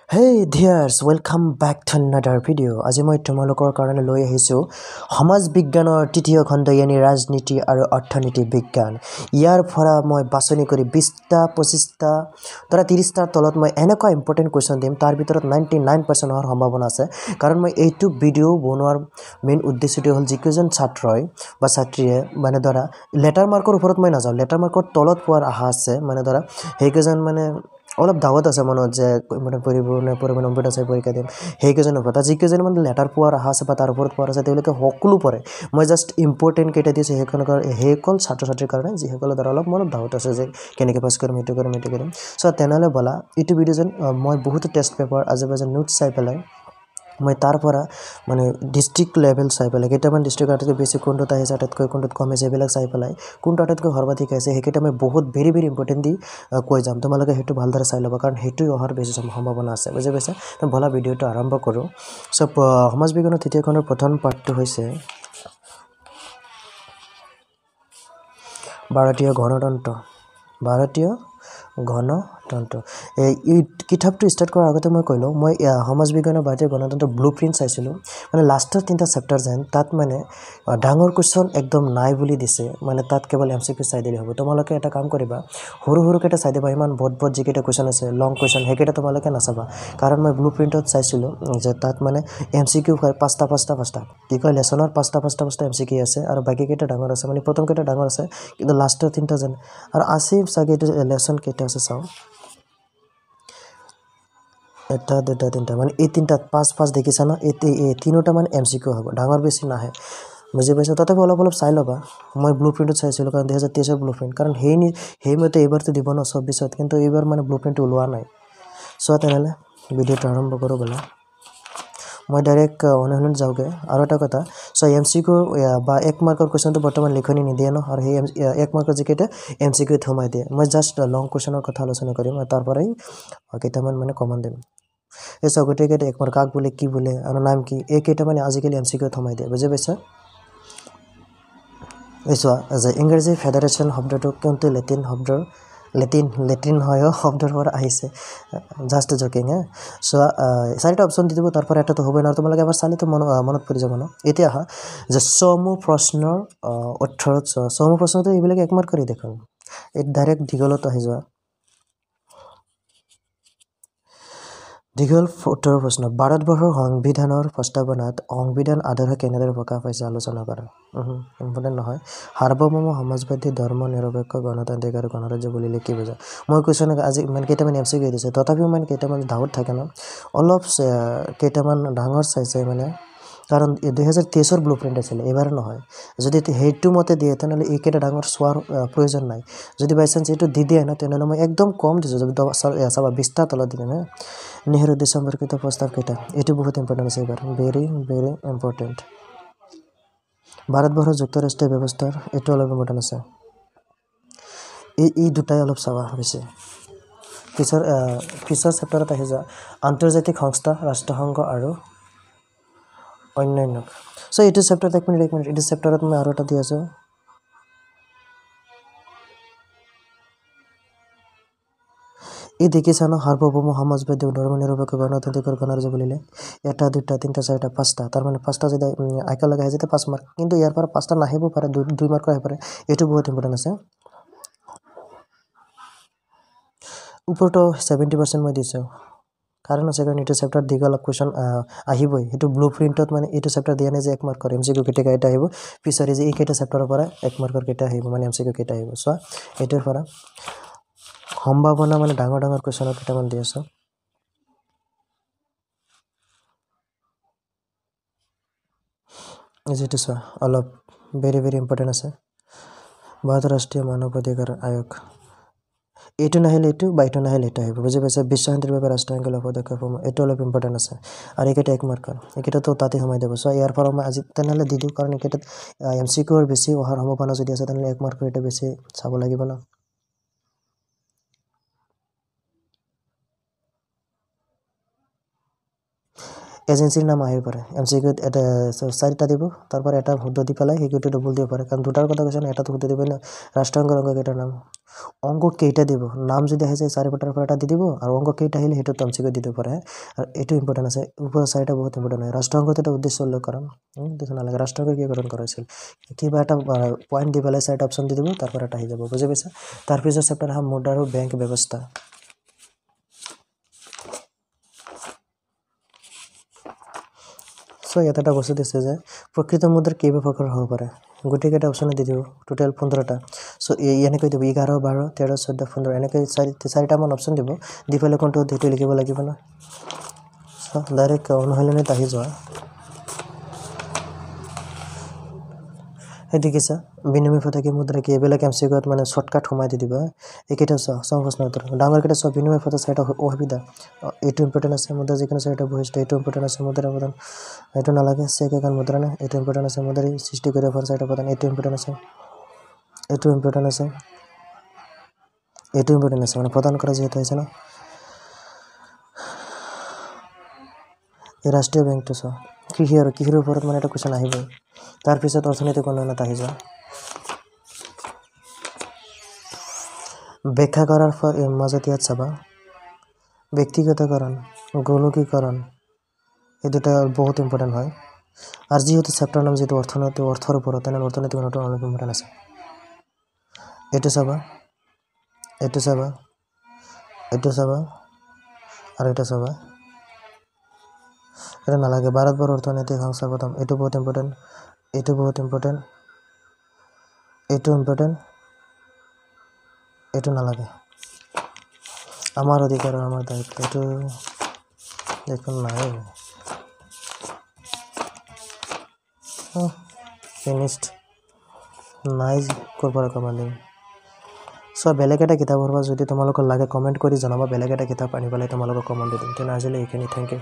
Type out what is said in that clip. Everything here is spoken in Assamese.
Hey dears, welcome back to another video. আজি মই তোমালোকৰ কাৰণে লৈ আহিছো সমাজ বিজ্ঞানৰ তৃতীয় খণ্ড यानी ৰাজনীতি আৰু অৰ্থনীতি বিজ্ঞান। ইয়াৰ পৰা মই বাছনি কৰি 20টা 25টা ধৰা 30টাৰ তলত মই এনেকুৱা ইম্পৰ্টেন্ট কোৱেশ্চন দিম তাৰ ভিতৰত 99% হোৱাৰ সম্ভাৱনা আছে কাৰণ মই এইটো ভিডিও বনোৱাৰ মেইন উদ্দেশ্যটো হ'ল যিকেজন ছাত্ৰই বা ছাত্ৰীয়ে মানে ধৰা লেটাৰ মাৰ্কৰ ওপৰত মই নাযাওঁ লেটাৰ মাৰ্কৰ তলত পোৱাৰ আশা আছে মানে ধৰা সেইকেজন মানে অলপ দাৱত আছে মনত যে মানে পৰিবনে নম্বৰত আছে পৰীক্ষা দিম সেইকেজন ওপৰত যিকেজন মানে লেটাৰ পোৱাৰ আশা আছে বা তাৰ ওপৰত পোৱাৰ আছে তেওঁলোকে সকলো পৰে মই জাষ্ট ইম্পৰ্টেন্ট কেইটা দিছে সেইসকল ছাত্ৰ ছাত্ৰীৰ কাৰণে যিসকলৰ দ্বাৰা অলপ মনত দাৱত আছে যে কেনেকৈ পাছ কৰিম এইটো কৰিম সো তেনেহ'লে বলা এইটো ভিডিঅ' যেন মই বহুত টেষ্ট পেপাৰ আজে নোটছ চাই পেলাই মই তাৰ পৰা মানে ডিস্ট্ৰিক্ট লেভেল চাই পেলাই কেইটামান ডিস্ট্ৰিক্ট আটাইতকৈ বেছি কোনটোত আহিছে আটাইতকৈ কোনটোত কম হৈছে এইবিলাক চাই পেলাই কোনটো আটাইতকৈ সৰ্বাধিক আছে সেইকেইটা মই বহুত ভেৰি ইম্পৰ্টেণ্ট দি কৈ যাম তোমালোকে সেইটো ভালদৰে চাই ল'বা কাৰণ সেইটো অহাৰ বেছি সম্ভাৱনা আছে বুজি পাইছা তো বলা ভিডিঅ'টো আৰম্ভ কৰোঁ সব সমাজ বিজ্ঞানৰ তৃতীয় খণ্ডৰ প্ৰথম পাৰ্টটো হৈছে ভাৰতীয় গণতন্ত্ৰ এই কিতাপটো ষ্টাৰ্ট কৰাৰ আগতে মই কৈলোঁ মই সমাজ বিজ্ঞানৰ ভাৰতীয় গণতন্ত্ৰ ব্লুপ্ৰিণ্ট চাইছিলোঁ মানে লাষ্টৰ 3টা চেপ্টাৰ যেন তাত মানে ডাঙৰ কুৱেশ্যন একদম নাই বুলি দিছে মানে তাত কেৱল এমচিকিউ চাই দিলে হ'ব তোমালোকে এটা কাম কৰিবা সৰু কেইটা চাই দিবা ইমান বহুত যিকেইটা কুৱেশ্যন আছে লং কুৱেশ্যন সেইকেইটা তোমালোকে নাচাবা কাৰণ মই ব্লুপ্ৰিণ্টত চাইছিলোঁ যে তাত মানে এমচিকিউ 5টা কি কয় লেছনৰ 5টা এমচিকিউ আছে আৰু বাকীকেইটা ডাঙৰ আছে মানে প্ৰথমকেইটা ডাঙৰ আছে কিন্তু লাষ্টৰ 3টা যেন আৰু আছে চাগে এইটো লেছন কেইটা আছে চাওঁ 1 2 3 মানে এই 3টাত 5 দেখিছা ন এই 3টা মানে এমচিকিউ হ'ব ডাঙৰ বেছি নাহে বুজি পাইছা তথাপি অলপ চাই ল'বা মই ব্লুপ্ৰিণ্টত চাইছিলোঁ কাৰণ 2023 ব্লুপ্ৰিণ্ট কাৰণ সেইমতে এইবাৰতো দিব ন 24ত কিন্তু এইবাৰ মানে ব্লুপ্ৰিণ্টটো ওলোৱা নাই সো তেনেহ'লে ভিডিঅ'টো আৰম্ভ কৰোঁ ব'লা মই ডাইৰেক্ট অনুশীলন যাওঁগৈ আৰু এটা কথা সো এমচিকিউ বা 1 মাৰ্কৰ কুৱেশ্যনটো বৰ্তমান লিখনি নিদিয়ে ন আৰু সেই 1 মাৰ্কৰ যিকেইটা এমচিকিউত সোমাই দিয়ে মই জাষ্ট লং কুৱেশ্যনৰ কথা আলোচনা কৰিম আৰু তাৰ পৰাই কেইটামান মানে কমন দিম এই সব গোটেইকেইটা 1 মাৰ্ক কাক বোলে কি বোলে আৰু নাম কি এই কেইটা মানে আজিকালি এমচিকিউত সোমাই দিয়ে বুজি পাইছা এই চোৱা যে ইংৰাজী ফেডাৰেশ্যন শব্দটো কোনটো লেটিন হয় শব্দৰ পৰা আহিছে জাষ্ট জকিং চোৱা 4টা অপশ্যন দি দিব তাৰ পৰা এটাতো হ'বই নহয় তোমালোকে এবাৰ চালেতো মনত পৰি যাব ন এতিয়া আহা যে সমূহ প্ৰশ্নৰ উত্তৰত সমূহ প্ৰশ্নটো এইবিলাক 1 মাৰ্ক কৰি দেখোন এই ডাইৰেক্ট দীঘলত আহি যোৱা দীঘল উত্তৰৰ প্ৰশ্ন ভাৰতবৰ্ষৰ সংবিধানৰ প্ৰস্তাৱনাত সংবিধান আদৰ্শ কেনেদৰে প্ৰকাশ পাইছে আলোচনা কৰা ইম্পৰ্টেণ্ট নহয় সাৰ্বভৌম সমাজবাদী ধৰ্ম নিৰপেক্ষ গণতান্ত্ৰিক আৰু গণৰাজ্য বুলিলে কি বুজা মই কৈছোঁ আজি মানে কেইটামান এমচিকিউ দিছে তথাপিও মানে কেইটামান ডাউট থাকে ন অলপ কেইটামান ডাঙৰ চাইছে মানে কাৰণ 2023 ব্লুপ্ৰিণ্ট আছিলে এইবাৰ নহয় যদি সেইটো মতে দিয়ে তেনেহ'লে এইকেইটা ডাঙৰ চোৱাৰ প্ৰয়োজন নাই যদি বাই চান্স এইটো দি দিয়ে ন তেনেহ'লে মই একদম কম দিছোঁ যদি চাবা 20টা তলত দিম নেহেৰু দেশ সম্পৰ্কিত প্ৰস্তাৱ কেইটা এইটো বহুত ইম্পৰ্টেণ্ট আছে এইবাৰ ভেৰি ইম্পৰ্টেণ্ট ভাৰতবৰ্ষৰ যুক্তৰাষ্ট্ৰীয় ব্যৱস্থাৰ এইটো অলপ ইম্পৰ্টেণ্ট আছে এই দুটাই অলপ চাবা বেছি পিছৰ চেপ্টাৰত আহি যোৱা আন্তৰ্জাতিক সংস্থা ৰাষ্ট্ৰসংঘ আৰু অন্যান্য সো এইটো চেপ্টাৰত 1 মিনিট এইটো চেপ্টাৰত মই আৰু এটা দি আছোঁ এই দেখিছা ন সাৰ্বভৌম সমাজবাদী ধৰ্ম নিৰপেক্ষ গণতান্ত্ৰিক গণৰাজ্য বুলিলে 1 2 3 4 5টা তাৰ মানে 5টা যদি একেলগে আহে যেতিয়া 5 মাৰ্ক কিন্তু ইয়াৰ পৰা 5টা নাহিব পাৰে 2 মাৰ্কৰ আহিব পাৰে এইটো বহুত ইম্পৰ্টেণ্ট আছে ওপৰতো 70% মই দিছোঁ কাৰণ আছে কাৰণ এইটো চেপ্টাৰ দীঘল কুৱেশ্যন আহিবই সেইটো ব্লুপ্ৰিণ্টত মানে এইটো চেপ্টাৰ দিয়া নাই যে 1 মাৰ্কৰ এমচিকিউ কেইটা আহিব পিছৰে যে এইকেইটা চেপ্টাৰৰ পৰা 1 মাৰ্কৰ কেইটা আহিব মানে এমচিকিউ কেইটা আহিব চোৱা এইটোৰ পৰা সম্ভাৱনা মানে ডাঙৰ কুৱেশ্যনৰ কেইটামান দি আছোঁ যিটো চোৱা অলপ ভেৰি ইম্পৰ্টেণ্ট আছে ভাৰতৰ ৰাষ্ট্ৰীয় মানৱ অধিকাৰ আয়োগ এইটো নাহিলে এইটো বা এইটো নাহিলে এইটো আহিব বুজি পাইছে বিশ্ব শান্তিৰ বাবে ৰাষ্ট্ৰসংঘ পদক্ষেপসমূহ এইটো অলপ ইম্পৰ্টেণ্ট আছে আৰু এইকেইটা 1 মাৰ্কৰ এইকেইটাতো তাতে সোমাই দিব চোৱা ইয়াৰ পৰা মই আজি তেনেহ'লে দি দিওঁ কাৰণ এইকেইটাত এমচিকিউৰ বেছি অহাৰ সম্ভাৱনা যদি আছে তেনেহ'লে 1 মাৰ্কৰ এটা বেছি চাব লাগিব ন এজেন্সিৰ নাম আহিব পাৰে এমচিকিউত এটা 4টা দিব তাৰপৰা এটা শুদ্ধ দি পেলাই সেইটোতে ডবল দিব পাৰে কাৰণ দুটাৰ কথা কৈছে না এটাত শুদ্ধ দিব না ৰাষ্ট্ৰাংগৰ অংক কেইটাৰ নাম অংক কেইটা দিব নাম যদি আহে যায় 4 বটাৰ পৰা এটা দি দিব আৰু অংক কেইটা আহিলে সেইটো এমচিকিউত দি দিব পাৰে আৰু এইটো ইম্পৰ্টেন্ট আছে ওপৰৰ 4টা বহুত ইম্পৰ্টেন্ট হয় ৰাষ্ট্ৰাংগটো উদ্দেশ্য উল্লেখ কৰা দেখুন নালাগে ৰাষ্ট্ৰাংগ কি গঠন কৰাইছিল কিবা এটা পইণ্ট দি পেলাই 4টা অপচন দি দিব তাৰপৰা এটা আহি যাব বুজি পাইছা তাৰপিছত চেপ্টাৰ হা মুদ্ৰা আৰু বেংক ব্যৱস্থা সো ইয়াত এটা বস্তু দিছে যে প্ৰকৃত মুদ্ৰাৰ কেইবা প্ৰকাৰ হ'ব পাৰে গোটেইকেইটা অপচন দি দিব টোটেল 15টা সো এনেকৈ দিব 11 12 13 14 15 এনেকৈ 4টা মান অপচন দিব দি পেলাই কোনটো সেইটো লিখিব লাগিব না সো ডাইৰেক্ট অনুশীলনীত আহি যোৱা এই দেখিছা বিনিময় প্ৰথা কি মুদ্ৰা কি এইবিলাক এমচিকিউত মানে শৰ্টকাট সোমাই দি দিবা এইকেইটা সহজ প্ৰশ্ন উত্তৰ ডাঙৰ কেইটা সব বিনিময় প্ৰথা 4টা অসুবিধা এইটো ইম্পৰ্টেন্ট আছে মুদ্ৰা যিকোনো 4টা বৈশিষ্ট্য এইটো ইম্পৰ্টেন্ট আছে মুদ্ৰা প্ৰদান এইটো নালাগে চেক একাউণ্ট মুদ্ৰা না এইটো ইম্পৰ্টেন্ট আছে মুদ্ৰা সৃষ্টি কৰিব পৰা 4টা প্ৰদান এইটো ইম্পৰ্টেন্ট আছে এইটো ইম্পৰ্টেন্ট আছে এইটো ইম্পৰ্টেন্ট আছে মানে প্ৰদান কৰা যেটা আছে না এই ৰাষ্ট্ৰীয় বেংকটো সব কৃষি আৰু কৃষিৰ ওপৰত মানে এটা কোৱেশ্চন আহিব তাৰ পিছত অৰ্থনৈতিক উন্নয়নত আহি যোৱা ব্যাখ্যা কৰাৰ মাজত ইয়াত চাবা ব্যক্তিগতকৰণ গোলকীকৰণ এই দুটা বহুত ইম্পৰ্টেন্ট হয় আৰু যিহেতু চেপ্টাৰ নাম যেটো অৰ্থনৈতিক অৰ্থৰ ওপৰত তেনে অৰ্থনৈতিক উন্নয়নৰ অনেক ইম্পৰ্টেন্ট আছে এইটো চাবা এইটো চাবা এইটো চাবা আৰু এটা চাবা এটা নালাগে ভাৰতবৰ্ষৰ অৰ্থনৈতিক সংস্থাপন এইটো বহুত ইম্পৰ্টেন্ট এইটো বহুত ইম্পৰ্টেন্ট এইটো ইম্পৰ্টেন্ট এইটো নালাগে আমাৰ অধিকাৰ আৰু আমাৰ দায়িত্ব এইটো দেখোন নাই ফিনিশড নাই কৰবাৰ কমান্ড সো বেলেগ এটা কিতাপ পঢ়বা যদি তোমালোকৰ লাগে কমেন্ট কৰি জনাবা বেলেগ এটা কিতাপ আনি পেলাই তোমালোকক কমেন্ট দিম তেনে আজিলৈ এইখিনি থ্যাংক ইউ